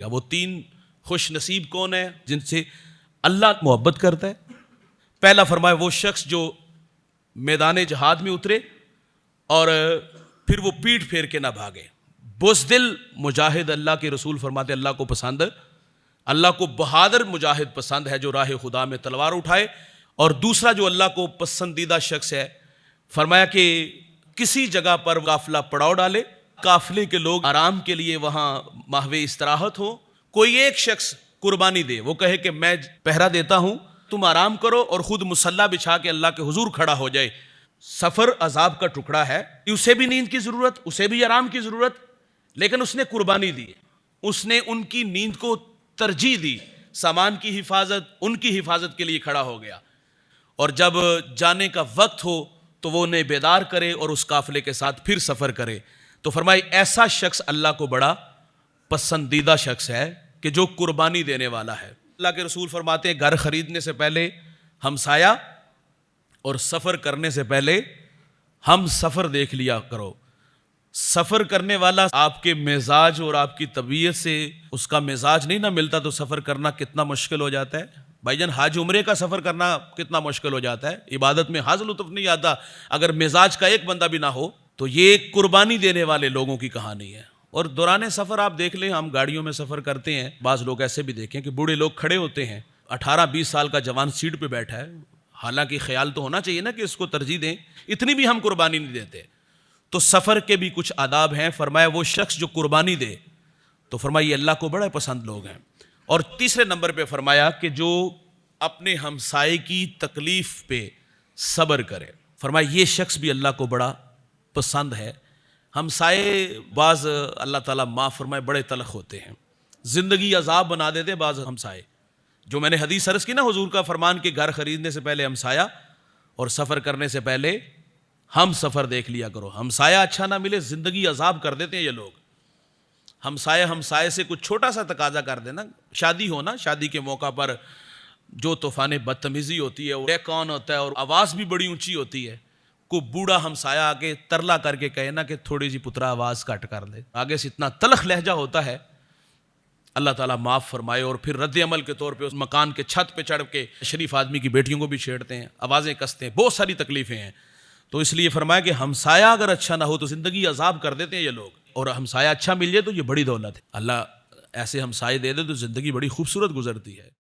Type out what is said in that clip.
یا وہ تین خوش نصیب کون ہیں جن سے اللہ محبت کرتا ہے؟ پہلا فرمایا وہ شخص جو میدان جہاد میں اترے اور پھر وہ پیٹھ پھیر کے نہ بھاگے. بزدل مجاہد اللہ کے رسول فرماتے اللہ کو پسند ہے. اللہ کو بہادر مجاہد پسند ہے جو راہ خدا میں تلوار اٹھائے. اور دوسرا جو اللہ کو پسندیدہ شخص ہے فرمایا کہ کسی جگہ پر قافلہ پڑاؤ ڈالے, قافلے کے لوگ آرام کے لیے وہاں محو استراحت ہو, کوئی ایک شخص قربانی دے, وہ کہے کہ میں پہرا دیتا ہوں تم آرام کرو, اور خود مصلی بچھا کے اللہ کے حضور کھڑا ہو جائے. سفر عذاب کا ٹکڑا ہے, اسے بھی نیند کی ضرورت, اسے بھی آرام کی ضرورت, لیکن اس نے قربانی دی, اس نے ان کی نیند کو ترجیح دی, سامان کی حفاظت, ان کی حفاظت کے لیے کھڑا ہو گیا. اور جب جانے کا وقت ہو تو وہ انہیں بیدار کرے اور اس قافلے کے ساتھ پھر سفر کرے. تو فرمائی ایسا شخص اللہ کو بڑا پسندیدہ شخص ہے کہ جو قربانی دینے والا ہے. اللہ کے رسول فرماتے ہیں گھر خریدنے سے پہلے ہمسایہ اور سفر کرنے سے پہلے ہم سفر دیکھ لیا کرو. سفر کرنے والا آپ کے مزاج اور آپ کی طبیعت سے اس کا مزاج نہیں نہ ملتا تو سفر کرنا کتنا مشکل ہو جاتا ہے. بھائی جان حج عمرے کا سفر کرنا کتنا مشکل ہو جاتا ہے, عبادت میں حاض لطف نہیں آتا اگر مزاج کا ایک بندہ بھی نہ ہو. تو یہ قربانی دینے والے لوگوں کی کہانی ہے. اور دوران سفر آپ دیکھ لیں, ہم گاڑیوں میں سفر کرتے ہیں, بعض لوگ ایسے بھی دیکھیں کہ بوڑھے لوگ کھڑے ہوتے ہیں, 18-20 سال کا جوان سیٹ پہ بیٹھا ہے, حالانکہ خیال تو ہونا چاہیے نا کہ اس کو ترجیح دیں, اتنی بھی ہم قربانی نہیں دیتے. تو سفر کے بھی کچھ آداب ہیں. فرمایا وہ شخص جو قربانی دے تو فرمایا یہ اللہ کو بڑے پسند لوگ ہیں. اور تیسرے نمبر پہ فرمایا کہ جو اپنے ہمسائے کی تکلیف پہ صبر کرے. فرمایا یہ شخص بھی اللہ کو بڑا پسند ہے. ہمسائے بعض اللہ تعالیٰ معاف فرمائے بڑے تلخ ہوتے ہیں, زندگی عذاب بنا دیتے بعض ہمسائے. جو میں نے حدیث عرض کی نا حضور کا فرمان کہ گھر خریدنے سے پہلے ہمسایہ اور سفر کرنے سے پہلے ہم سفر دیکھ لیا کرو. ہمسایہ اچھا نہ ملے زندگی عذاب کر دیتے ہیں یہ لوگ. ہمسایہ سے کچھ چھوٹا سا تقاضا کر دینا, شادی ہو نا, شادی کے موقع پر جو طوفان بدتمیزی ہوتی ہے وہ کون ہوتا ہے اور آواز بھی بڑی اونچی ہوتی ہے. کو بوڑھا ہمسایہ آگے ترلا کر کے کہے نا کہ تھوڑی سی پترا آواز کٹ کر دے, آگے سے اتنا تلخ لہجہ ہوتا ہے, اللہ تعالیٰ معاف فرمائے. اور پھر رد عمل کے طور پہ اس مکان کے چھت پہ چڑھ کے شریف آدمی کی بیٹیوں کو بھی چھیڑتے ہیں, آوازیں کستے ہیں, بہت ساری تکلیفیں ہیں. تو اس لیے فرمایا کہ ہمسایہ اگر اچھا نہ ہو تو زندگی عذاب کر دیتے ہیں یہ لوگ, اور ہمسایہ اچھا مل جائے تو یہ بڑی دولت ہے. اللہ ایسے ہمسائے دے دے تو زندگی بڑی خوبصورت گزرتی ہے.